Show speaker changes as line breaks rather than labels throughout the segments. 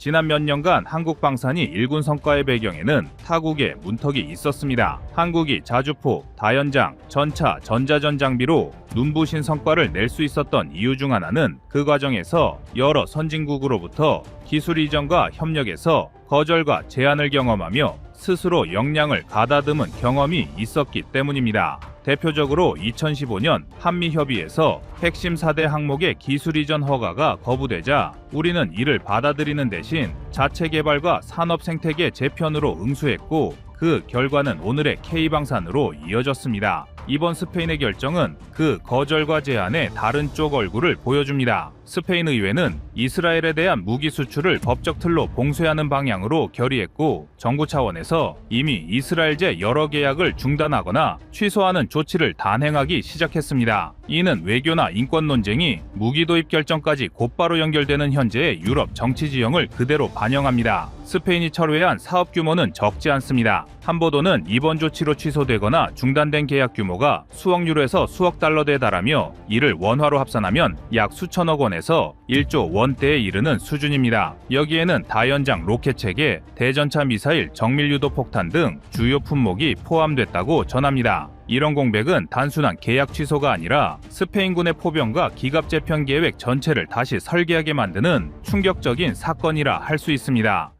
지난 몇 년간 한국 방산이 일군 성과의 배경에는 타국의 문턱이 있었습니다. 한국이 자주포, 다연장, 전차, 전자전 장비로 눈부신 성과를 낼 수 있었던 이유 중 하나는 그 과정에서 여러 선진국으로부터 기술 이전과 협력에서 거절과 제한을 경험하며 스스로 역량을 가다듬은 경험이 있었기 때문입니다. 대표적으로 2015년 한미협의에서 핵심 4대 항목의 기술 이전 허가가 거부되자 우리는 이를 받아들이는 대신 자체 개발과 산업 생태계 재편으로 응수했고, 그 결과는 오늘의 K방산으로 이어졌습니다. 이번 스페인의 결정은 그 거절과 제한의 다른 쪽 얼굴을 보여줍니다. 스페인 의회는 이스라엘에 대한 무기 수출을 법적 틀로 봉쇄하는 방향으로 결의했고, 정부 차원에서 이미 이스라엘제 여러 계약을 중단하거나 취소하는 조치를 단행하기 시작했습니다. 이는 외교나 인권 논쟁이 무기 도입 결정까지 곧바로 연결되는 현재의 유럽 정치 지형을 그대로 반영합니다. 스페인이 철회한 사업 규모는 적지 않습니다. 한보도는 이번 조치로 취소되거나 중단된 계약 규모가 수억 유로에서 수억 달러대에 달하며, 이를 원화로 합산하면 약 수천억 원에서 1조 원대에 이르는 수준입니다. 여기에는 다연장 로켓 체계, 대전차 미사일, 정밀 유도 폭탄 등 주요 품목이 포함됐다고 전합니다. 이런 공백은 단순한 계약 취소가 아니라 스페인군의 포병과 기갑 재편 계획 전체를 다시 설계하게 만드는 충격적인 사건이라 할 수 있습니다.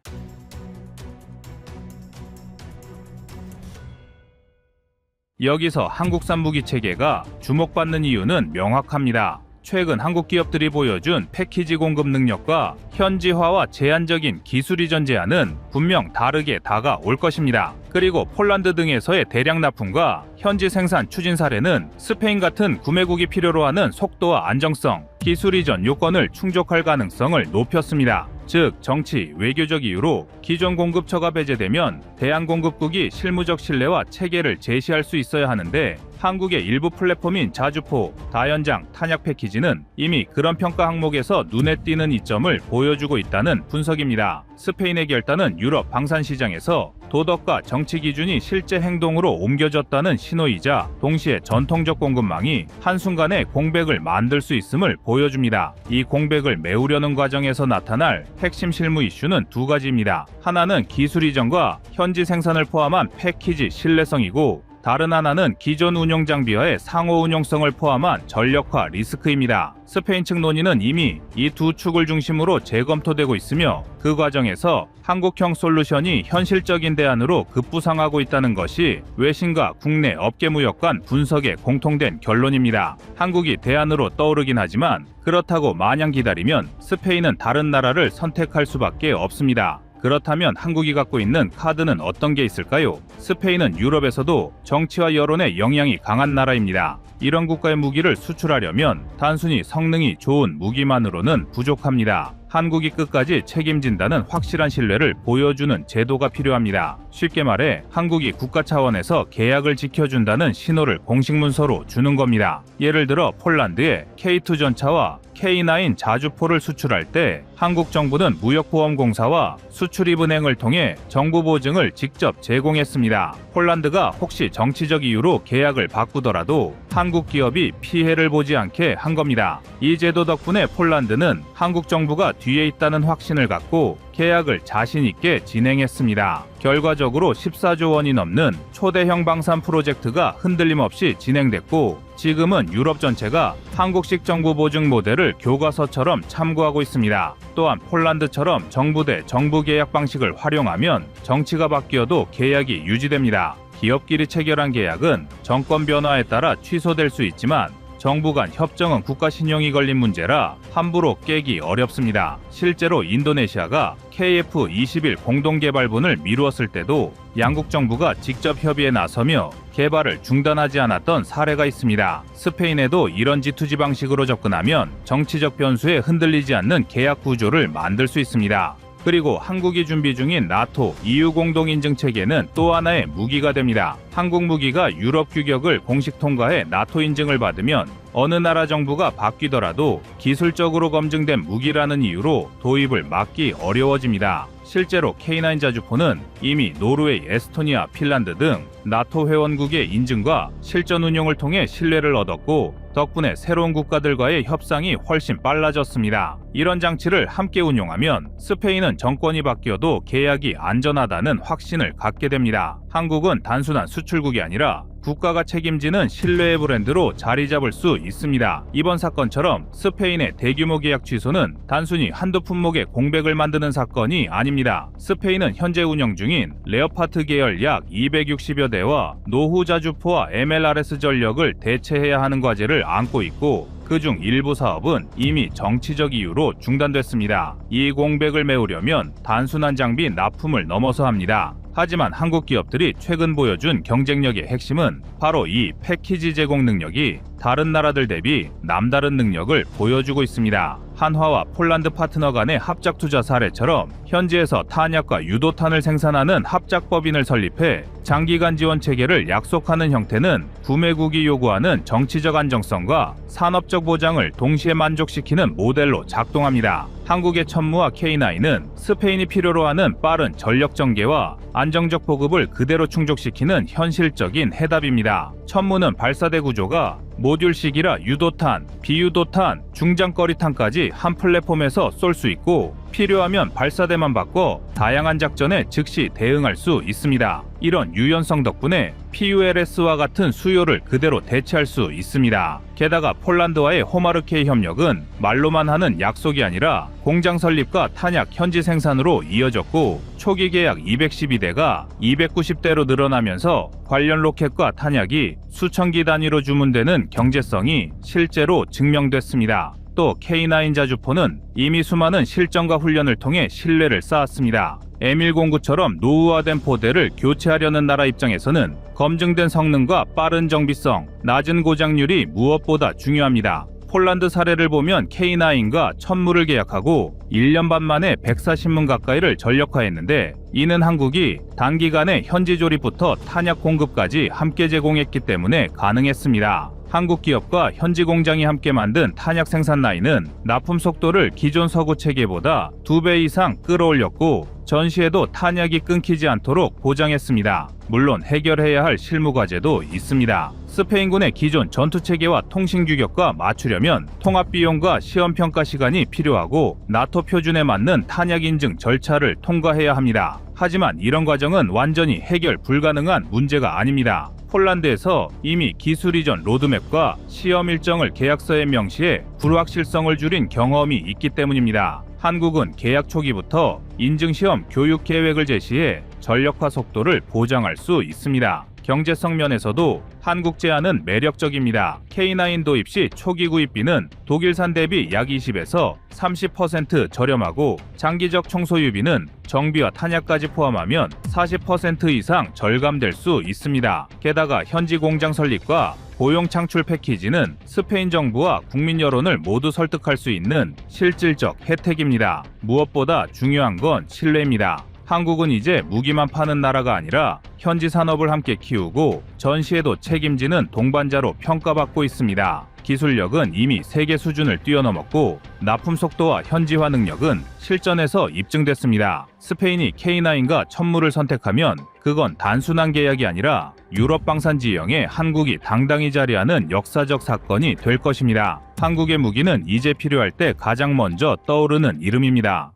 여기서 한국산 무기 체계가 주목받는 이유는 명확합니다. 최근 한국 기업들이 보여준 패키지 공급 능력과 현지화와 제한적인 기술 이전 제한은 분명 다르게 다가올 것입니다. 그리고 폴란드 등에서의 대량 납품과 현지 생산 추진 사례는 스페인 같은 구매국이 필요로 하는 속도와 안정성, 기술 이전 요건을 충족할 가능성을 높였습니다. 즉, 정치, 외교적 이유로 기존 공급처가 배제되면 대안 공급국이 실무적 신뢰와 체계를 제시할 수 있어야 하는데, 한국의 일부 플랫폼인 자주포, 다연장, 탄약 패키지는 이미 그런 평가 항목에서 눈에 띄는 이점을 보여주고 있다는 분석입니다. 스페인의 결단은 유럽 방산 시장에서 도덕과 정치 기준이 실제 행동으로 옮겨졌다는 신호이자, 동시에 전통적 공급망이 한순간에 공백을 만들 수 있음을 보여줍니다. 이 공백을 메우려는 과정에서 나타날 핵심 실무 이슈는 두 가지입니다. 하나는 기술 이전과 현지 생산을 포함한 패키지 신뢰성이고, 다른 하나는 기존 운용 장비와의 상호 운용성을 포함한 전력화 리스크입니다. 스페인 측 논의는 이미 이 두 축을 중심으로 재검토되고 있으며, 그 과정에서 한국형 솔루션이 현실적인 대안으로 급부상하고 있다는 것이 외신과 국내 업계 무역 간 분석의 공통된 결론입니다. 한국이 대안으로 떠오르긴 하지만, 그렇다고 마냥 기다리면 스페인은 다른 나라를 선택할 수밖에 없습니다. 그렇다면 한국이 갖고 있는 카드는 어떤 게 있을까요? 스페인은 유럽에서도 정치와 여론의 영향이 강한 나라입니다. 이런 국가의 무기를 수출하려면 단순히 성능이 좋은 무기만으로는 부족합니다. 한국이 끝까지 책임진다는 확실한 신뢰를 보여주는 제도가 필요합니다. 쉽게 말해 한국이 국가 차원에서 계약을 지켜준다는 신호를 공식 문서로 주는 겁니다. 예를 들어 폴란드에 K2 전차와 K9 자주포를 수출할 때 한국 정부는 무역보험공사와 수출입은행을 통해 정부 보증을 직접 제공했습니다. 폴란드가 혹시 정치적 이유로 계약을 바꾸더라도 한국 기업이 피해를 보지 않게 한 겁니다. 이 제도 덕분에 폴란드는 한국 정부가 뒤에 있다는 확신을 갖고 계약을 자신 있게 진행했습니다. 결과적으로 14조 원이 넘는 초대형 방산 프로젝트가 흔들림 없이 진행됐고, 지금은 유럽 전체가 한국식 정부 보증 모델을 교과서처럼 참고하고 있습니다. 또한 폴란드처럼 정부 대 정부 계약 방식을 활용하면 정치가 바뀌어도 계약이 유지됩니다. 기업끼리 체결한 계약은 정권 변화에 따라 취소될 수 있지만, 정부 간 협정은 국가 신용이 걸린 문제라 함부로 깨기 어렵습니다. 실제로 인도네시아가 KF-21 공동개발분을 미루었을 때도 양국 정부가 직접 협의에 나서며 개발을 중단하지 않았던 사례가 있습니다. 스페인에도 이런 G2G 방식으로 접근하면 정치적 변수에 흔들리지 않는 계약 구조를 만들 수 있습니다. 그리고 한국이 준비 중인 나토, EU 공동인증 체계는 또 하나의 무기가 됩니다. 한국 무기가 유럽 규격을 공식 통과해 나토 인증을 받으면 어느 나라 정부가 바뀌더라도 기술적으로 검증된 무기라는 이유로 도입을 막기 어려워집니다. 실제로 K9 자주포는 이미 노르웨이, 에스토니아, 핀란드 등 나토 회원국의 인증과 실전 운용을 통해 신뢰를 얻었고 덕분에 새로운 국가들과의 협상이 훨씬 빨라졌습니다. 이런 장치를 함께 운용하면 스페인은 정권이 바뀌어도 계약이 안전하다는 확신을 갖게 됩니다. 한국은 단순한 수출국이 아니라 국가가 책임지는 신뢰의 브랜드로 자리 잡을 수 있습니다. 이번 사건처럼 스페인의 대규모 계약 취소는 단순히 한두 품목의 공백을 만드는 사건이 아닙니다. 스페인은 현재 운영 중인 레오파트 계열 약 260여 대와 노후 자주포와 MLRS 전력을 대체해야 하는 과제를 안고 있고 그중 일부 사업은 이미 정치적 이유로 중단됐습니다. 이 공백을 메우려면 단순한 장비 납품을 넘어서 합니다. 하지만 한국 기업들이 최근 보여준 경쟁력의 핵심은 바로 이 패키지 제공 능력이 다른 나라들 대비 남다른 능력을 보여주고 있습니다. 한화와 폴란드 파트너 간의 합작 투자 사례처럼 현지에서 탄약과 유도탄을 생산하는 합작법인을 설립해 장기간 지원 체계를 약속하는 형태는 구매국이 요구하는 정치적 안정성과 산업적 보장을 동시에 만족시키는 모델로 작동합니다. 한국의 천무와 K9은 스페인이 필요로 하는 빠른 전력 전개와 안정적 보급을 그대로 충족시키는 현실적인 해답입니다. 천무는 발사대 구조가 모듈식이라 유도탄, 비유도탄, 중장거리탄까지 한 플랫폼에서 쏠 수 있고 필요하면 발사대만 바꿔 다양한 작전에 즉시 대응할 수 있습니다. 이런 유연성 덕분에 PULS와 같은 수요를 그대로 대체할 수 있습니다. 게다가 폴란드와의 호마르케이 협력은 말로만 하는 약속이 아니라 공장 설립과 탄약 현지 생산으로 이어졌고 초기 계약 212대가 290대로 늘어나면서 관련 로켓과 탄약이 수천 기 단위로 주문되는 경제성이 실제로 증명됐습니다. 또 K9 자주포는 이미 수많은 실전과 훈련을 통해 신뢰를 쌓았습니다. M109처럼 노후화된 포대를 교체하려는 나라 입장에서는 검증된 성능과 빠른 정비성, 낮은 고장률이 무엇보다 중요합니다. 폴란드 사례를 보면 K9과 천무를 계약하고 1년 반 만에 140문 가까이를 전력화했는데 이는 한국이 단기간에 현지 조립부터 탄약 공급까지 함께 제공했기 때문에 가능했습니다. 한국 기업과 현지 공장이 함께 만든 탄약 생산 라인은 납품 속도를 기존 서구 체계보다 2배 이상 끌어올렸고 전시에도 탄약이 끊기지 않도록 보장했습니다. 물론 해결해야 할 실무 과제도 있습니다. 스페인군의 기존 전투 체계와 통신 규격과 맞추려면 통합 비용과 시험 평가 시간이 필요하고 나토 표준에 맞는 탄약 인증 절차를 통과해야 합니다. 하지만 이런 과정은 완전히 해결 불가능한 문제가 아닙니다. 폴란드에서 이미 기술 이전 로드맵과 시험 일정을 계약서에 명시해 불확실성을 줄인 경험이 있기 때문입니다. 한국은 계약 초기부터 인증시험 교육 계획을 제시해 전력화 속도를 보장할 수 있습니다. 경제성 면에서도 한국 제안은 매력적입니다. K9 도입 시 초기 구입비는 독일산 대비 약 20에서 30% 저렴하고 장기적 총소유비는 정비와 탄약까지 포함하면 40% 이상 절감될 수 있습니다. 게다가 현지 공장 설립과 고용 창출 패키지는 스페인 정부와 국민 여론을 모두 설득할 수 있는 실질적 혜택입니다. 무엇보다 중요한 건 신뢰입니다. 한국은 이제 무기만 파는 나라가 아니라 현지 산업을 함께 키우고 전시에도 책임지는 동반자로 평가받고 있습니다. 기술력은 이미 세계 수준을 뛰어넘었고 납품 속도와 현지화 능력은 실전에서 입증됐습니다. 스페인이 K9과 천무를 선택하면 그건 단순한 계약이 아니라 유럽 방산 지형에 한국이 당당히 자리하는 역사적 사건이 될 것입니다. 한국의 무기는 이제 필요할 때 가장 먼저 떠오르는 이름입니다.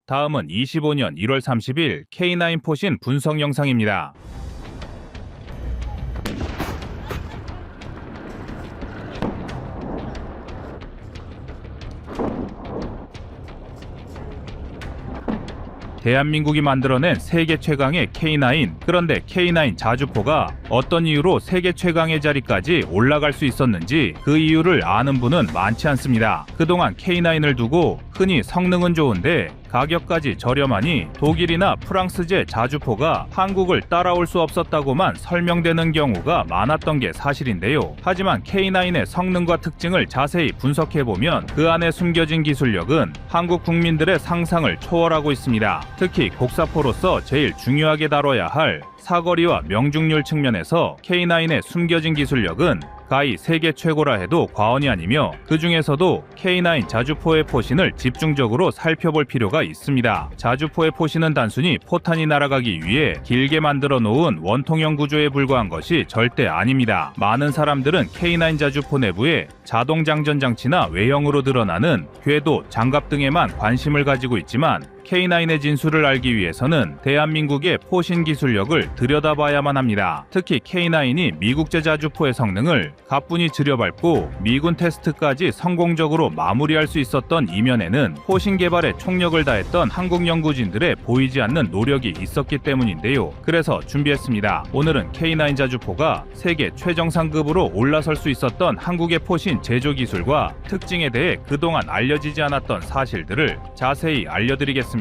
다음은 25년 1월 30일 K9 포신 분석 영상입니다. 대한민국이 만들어낸 세계 최강의 K9. 그런데 K9 자주포가 어떤 이유로 세계 최강의 자리까지 올라갈 수 있었는지 그 이유를 아는 분은 많지 않습니다. 그동안 K9을 두고 흔히 성능은 좋은데 가격까지 저렴하니 독일이나 프랑스제 자주포가 한국을 따라올 수 없었다고만 설명되는 경우가 많았던 게 사실인데요. 하지만 K9의 성능과 특징을 자세히 분석해보면 그 안에 숨겨진 기술력은 한국 국민들의 상상을 초월하고 있습니다. 특히 곡사포로서 제일 중요하게 다뤄야 할 사거리와 명중률 측면에서 K9의 숨겨진 기술력은 가히 세계 최고라 해도 과언이 아니며 그 중에서도 K9 자주포의 포신을 집중적으로 살펴볼 필요가 있습니다. 자주포의 포신은 단순히 포탄이 날아가기 위해 길게 만들어 놓은 원통형 구조에 불과한 것이 절대 아닙니다. 많은 사람들은 K9 자주포 내부에 자동 장전 장치나 외형으로 드러나는 궤도, 장갑 등에만 관심을 가지고 있지만 K9의 진수를 알기 위해서는 대한민국의 포신 기술력을 들여다봐야만 합니다. 특히 K9이 미국제 자주포의 성능을 가뿐히 들여밟고 미군 테스트까지 성공적으로 마무리할 수 있었던 이면에는 포신 개발에 총력을 다했던 한국 연구진들의 보이지 않는 노력이 있었기 때문인데요. 그래서 준비했습니다. 오늘은 K9 자주포가 세계 최정상급으로 올라설 수 있었던 한국의 포신 제조 기술과 특징에 대해 그동안 알려지지 않았던 사실들을 자세히 알려드리겠습니다.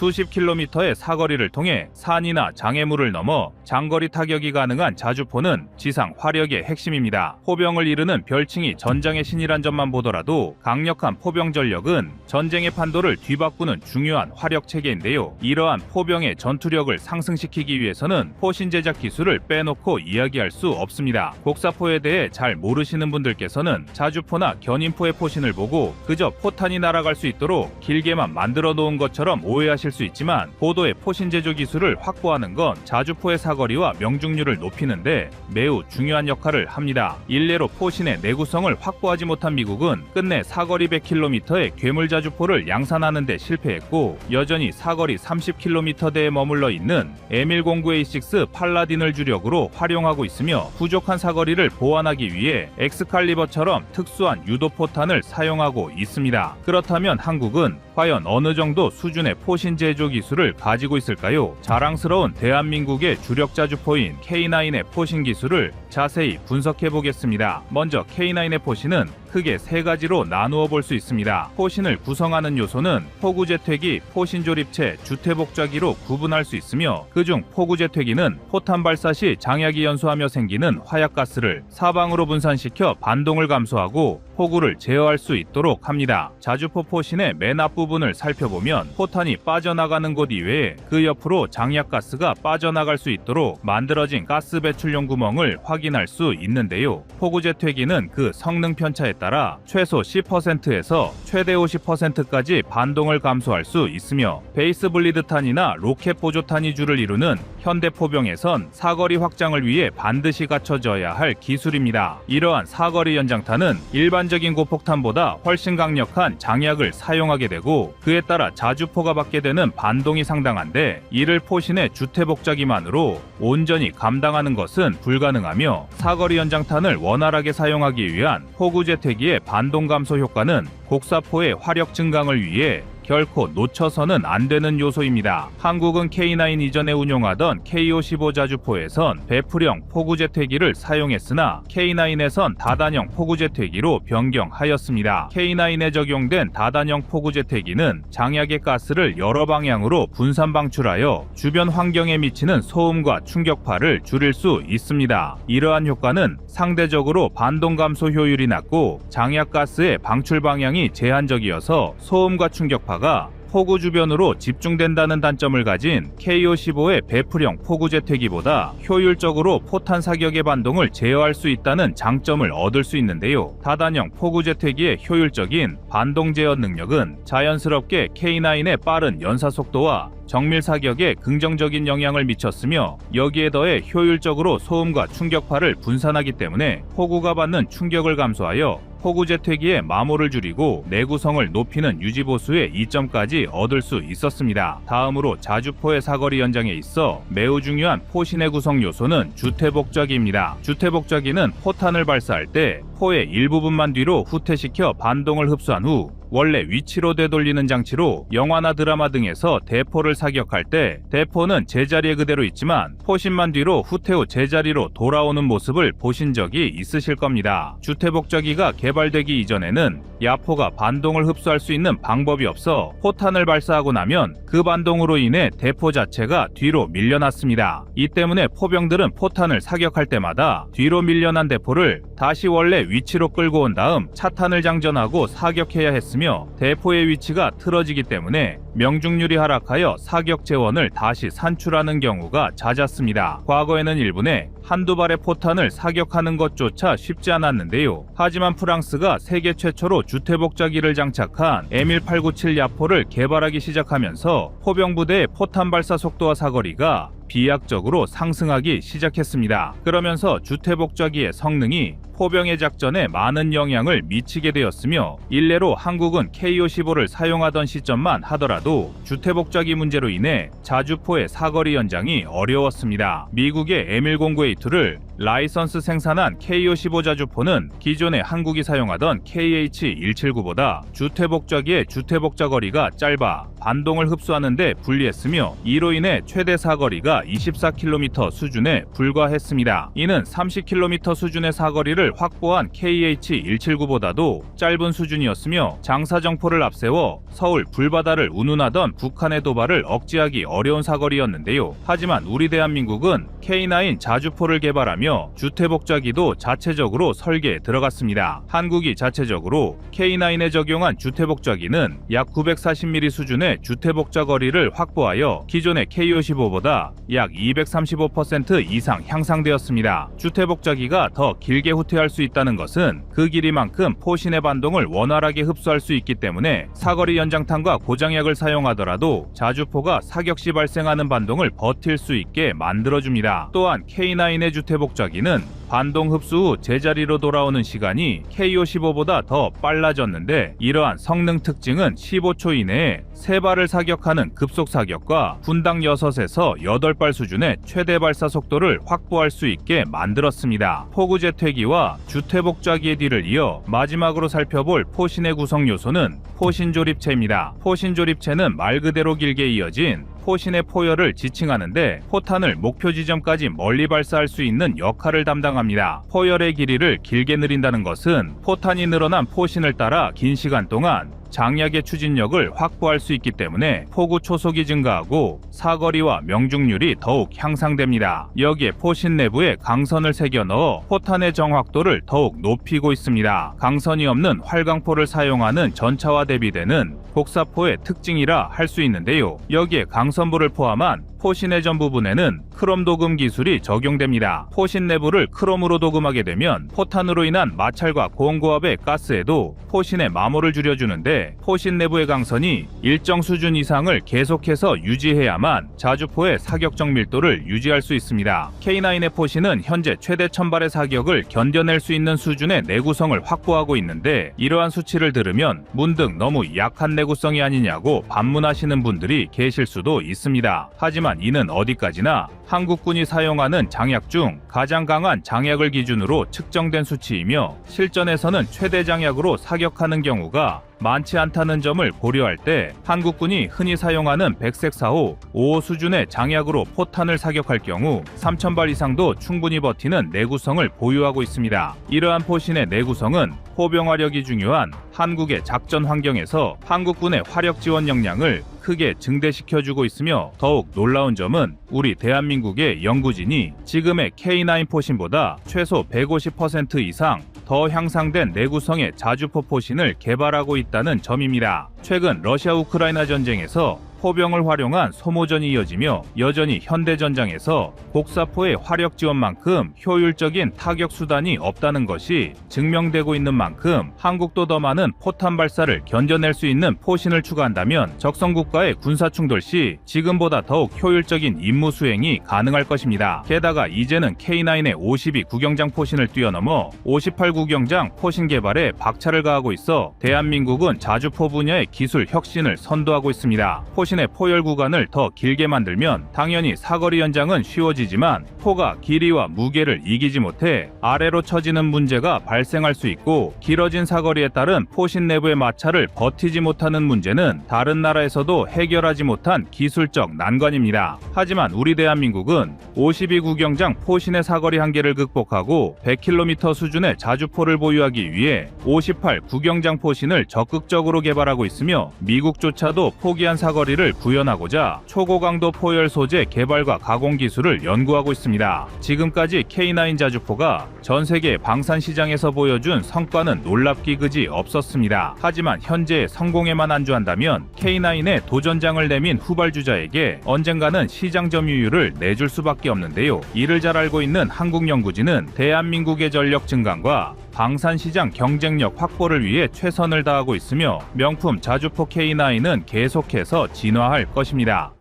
수십 킬로미터의 사거리를 통해 산이나 장애물을 넘어 장거리 타격이 가능한 자주포는 지상 화력의 핵심입니다. 포병을 이르는 별칭이 전장의 신이란 점만 보더라도 강력한 포병 전력은 전쟁의 판도를 뒤바꾸는 중요한 화력 체계인데요. 이러한 포병의 전투력을 상승시키기 위해서는 포신 제작 기술을 빼놓고 이야기할 수 없습니다. 곡사포에 대해 잘 모르시는 분들께서는 자주포나 견인포의 포신을 보고 그저 포탄이 날아갈 수 있도록 길게만 만들어 놓은 것처럼 오해하실 수 있지만 고도의 포신 제조 기술을 확보하는 건 자주포의 사거리와 명중률을 높이는데 매우 중요한 역할을 합니다. 일례로 포신의 내구성을 확보하지 못한 미국은 끝내 사거리 100km의 괴물 자주포를 양산하는 데 실패했고 여전히 사거리 30km대에 머물러 있는 M109A6 팔라딘을 주력으로 활용하고 있으며 부족한 사거리를 보완하기 위해 엑스칼리버처럼 특수한 유도포탄을 사용하고 있습니다. 그렇다면 한국은 과연 어느 정도 수준의 포신 제조 기술을 가지고 있을까요? 자랑스러운 대한민국의 주력 자주포인 K9의 포신 기술을 자세히 분석해 보겠습니다. 먼저 K9의 포신은 크게 세 가지로 나누어 볼 수 있습니다. 포신을 구성하는 요소는 포구제퇴기, 포신조립체, 주퇴복좌기로 구분할 수 있으며 그중 포구제퇴기는 포탄 발사 시 장약이 연소하며 생기는 화약가스를 사방으로 분산시켜 반동을 감소하고 포구를 제어할 수 있도록 합니다. 자주포 포신의 맨 앞부분을 살펴보면 포탄이 빠져나가는 곳 이외에 그 옆으로 장약가스가 빠져나갈 수 있도록 만들어진 가스 배출용 구멍을 확인할 수 있는데요. 포구제퇴기는 그 성능 편차에 따라 최소 10%에서 최대 50%까지 반동을 감소할 수 있으며 베이스 블리드탄이나 로켓 보조탄이 주를 이루는 현대 포병에선 사거리 확장을 위해 반드시 갖춰져야 할 기술입니다. 이러한 사거리 연장탄은 일반적인 고폭탄보다 훨씬 강력한 장약을 사용하게 되고 그에 따라 자주포가 받게 되는 반동이 상당한데 이를 포신의 주퇴복좌기만으로 온전히 감당하는 것은 불가능하며 사거리 연장탄을 원활하게 사용하기 위한 포구제퇴기의 반동 감소 효과는 곡사포의 화력 증강을 위해 결코 놓쳐서는 안 되는 요소입니다. 한국은 K9 이전에 운용하던 K55 자주포에선 배풀형 포구제퇴기를 사용했으나 K9에선 다단형 포구제퇴기로 변경하였습니다. K9에 적용된 다단형 포구제퇴기는 장약의 가스를 여러 방향으로 분산 방출하여 주변 환경에 미치는 소음과 충격파를 줄일 수 있습니다. 이러한 효과는 상대적으로 반동 감소 효율이 낮고 장약가스의 방출 방향이 제한적이어서 소음과 충격파 가 포구 주변으로 집중된다는 단점을 가진 K55의 배풀형 포구제퇴기보다 효율적으로 포탄 사격의 반동을 제어할 수 있다는 장점을 얻을 수 있는데요. 다단형 포구제퇴기의 효율적인 반동 제어 능력은 자연스럽게 K9의 빠른 연사 속도와 정밀 사격에 긍정적인 영향을 미쳤으며 여기에 더해 효율적으로 소음과 충격파를 분산하기 때문에 포구가 받는 충격을 감소하여 포구제퇴기의 마모를 줄이고 내구성을 높이는 유지보수의 이점까지 얻을 수 있었습니다. 다음으로 자주포의 사거리 연장에 있어 매우 중요한 포신의 구성 요소는 주퇴복좌기입니다. 주퇴복좌기는 포탄을 발사할 때 포의 일부분만 뒤로 후퇴시켜 반동을 흡수한 후 원래 위치로 되돌리는 장치로 영화나 드라마 등에서 대포를 사격할 때 대포는 제자리에 그대로 있지만 포신만 뒤로 후퇴 후 제자리로 돌아오는 모습을 보신 적이 있으실 겁니다. 주퇴복좌기가 개발되기 이전에는 야포가 반동을 흡수할 수 있는 방법이 없어 포탄을 발사하고 나면 그 반동으로 인해 대포 자체가 뒤로 밀려났습니다. 이 때문에 포병들은 포탄을 사격할 때마다 뒤로 밀려난 대포를 다시 원래 위치로 끌고 온 다음 차탄을 장전하고 사격해야 했으며 있으며 대포의 위치가 틀어지기 때문에 명중률이 하락하여 사격 재원을 다시 산출하는 경우가 낮았습니다. 과거에는 일본에 한두 발의 포탄을 사격하는 것조차 쉽지 않았는데요. 하지만 프랑스가 세계 최초로 주퇴복자기를 장착한 M1897 야포를 개발하기 시작하면서 포병부대의 포탄 발사 속도와 사거리가 비약적으로 상승하기 시작했습니다. 그러면서 주퇴복자기의 성능이 포병의 작전에 많은 영향을 미치게 되었으며 일례로 한국은 K-55를 사용하던 시점만 하더라도 주퇴복자기 문제로 인해 자주포의 사거리 연장이 어려웠습니다. 미국의 M1092를 라이선스 생산한 K-55 자주포는 기존에 한국이 사용하던 KH-179보다 주퇴복자기의 주퇴복자거리가 짧아 반동을 흡수하는 데 불리했으며 이로 인해 최대 사거리가 24km 수준에 불과했습니다. 이는 30km 수준의 사거리를 확보한 KH-179보다도 짧은 수준이었으며 장사정포를 앞세워 서울 불바다를 운운하던 북한의 도발을 억제하기 어려운 사거리였는데요. 하지만 우리 대한민국은 K9 자주포를 개발하며 주퇴복자기도 자체적으로 설계에 들어갔습니다. 한국이 자체적으로 K9에 적용한 주퇴복자기는 약 940mm 수준의 주퇴복자 거리를 확보하여 기존의 K-55보다 약 235% 이상 향상되었습니다. 주퇴복자기가 더 길게 후퇴할 수 있다는 것은 그 길이만큼 포신의 반동을 원활하게 흡수할 수 있기 때문에 사거리 연장탄과 고장약을 사용하더라도 자주포가 사격 시 발생하는 반동을 버틸 수 있게 만들어줍니다. 또한 K9의 주퇴복자기는 반동 흡수 후 제자리로 돌아오는 시간이 K-55보다 더 빨라졌는데 이러한 성능 특징은 15초 이내에 3발을 사격하는 급속 사격과 분당 6에서 8발 수준의 최대 발사 속도를 확보할 수 있게 만들었습니다. 포구 재퇴기와 주퇴복자기의 뒤를 이어 마지막으로 살펴볼 포신의 구성 요소는 포신조립체입니다. 포신조립체는 말 그대로 길게 이어진 포신의 포열을 지칭하는데 포탄을 목표 지점까지 멀리 발사할 수 있는 역할을 담당합니다. 포열의 길이를 길게 늘린다는 것은 포탄이 늘어난 포신을 따라 긴 시간 동안 장약의 추진력을 확보할 수 있기 때문에 포구 초속이 증가하고 사거리와 명중률이 더욱 향상됩니다. 여기에 포신 내부에 강선을 새겨 넣어 포탄의 정확도를 더욱 높이고 있습니다. 강선이 없는 활강포를 사용하는 전차와 대비되는 곡사포의 특징이라 할 수 있는데요. 여기에 강선부를 포함한 포신의 전 부분에는 크롬 도금 기술이 적용됩니다. 포신 내부를 크롬으로 도금하게 되면 포탄으로 인한 마찰과 고온고압의 가스에도 포신의 마모를 줄여주는데 포신 내부의 강선이 일정 수준 이상을 계속해서 유지해야만 자주포의 사격적 밀도를 유지할 수 있습니다. K9의 포신은 현재 최대 1000발의 사격을 견뎌낼 수 있는 수준의 내구성을 확보하고 있는데 이러한 수치를 들으면 문득 너무 약한 내구성이 아니냐고 반문하시는 분들이 계실 수도 있습니다. 하지만 이는 어디까지나 한국군이 사용하는 장약 중 가장 강한 장약을 기준으로 측정된 수치이며 실전에서는 최대 장약으로 사격하는 경우가 많지 않다는 점을 고려할 때 한국군이 흔히 사용하는 백색 4호, 5호 수준의 장약으로 포탄을 사격할 경우 3000발 이상도 충분히 버티는 내구성을 보유하고 있습니다. 이러한 포신의 내구성은 포병화력이 중요한 한국의 작전 환경에서 한국군의 화력 지원 역량을 크게 증대시켜주고 있으며 더욱 놀라운 점은 우리 대한민국의 연구진이 지금의 K9 포신보다 최소 150% 이상 더 향상된 내구성의 자주포 포신을 개발하고 있다는 점입니다. 최근 러시아 우크라이나 전쟁에서 포병을 활용한 소모전이 이어지며 여전히 현대전장에서 곡사포의 화력 지원만큼 효율적인 타격 수단이 없다는 것이 증명되고 있는 만큼 한국도 더 많은 포탄 발사를 견뎌낼 수 있는 포신을 추가한다면 적성국가의 군사 충돌 시 지금보다 더욱 효율적인 임무 수행이 가능할 것입니다. 게다가 이제는 K9의 52 구경장 포신을 뛰어넘어 58 구경장 포신 개발에 박차를 가하고 있어 대한민국은 자주포 분야의 기술 혁신을 선도하고 있습니다. 포신의 포열 구간을 더 길게 만들면 당연히 사거리 연장은 쉬워지지만 포가 길이와 무게를 이기지 못해 아래로 처지는 문제가 발생할 수 있고 길어진 사거리에 따른 포신 내부의 마찰을 버티지 못하는 문제는 다른 나라에서도 해결하지 못한 기술적 난관입니다. 하지만 우리 대한민국은 52 구경장 포신의 사거리 한계를 극복하고 100km 수준의 자주포를 보유하기 위해 58 구경장 포신을 적극적으로 개발하고 있으며 미국조차도 포기한 사거리를 가치를 구현하고자 초고강도 포열 소재 개발과 가공 기술을 연구하고 있습니다. 지금까지 K9 자주포가 전 세계 방산 시장에서 보여준 성과는 놀랍기 그지 없었습니다. 하지만 현재의 성공에만 안주한다면 K9의 도전장을 내민 후발주자에게 언젠가는 시장 점유율을 내줄 수밖에 없는데요. 이를 잘 알고 있는 한국연구진은 대한민국의 전력 증강과 방산시장 경쟁력 확보를 위해 최선을 다하고 있으며 명품 자주포 K9은 계속해서 진화할 것입니다.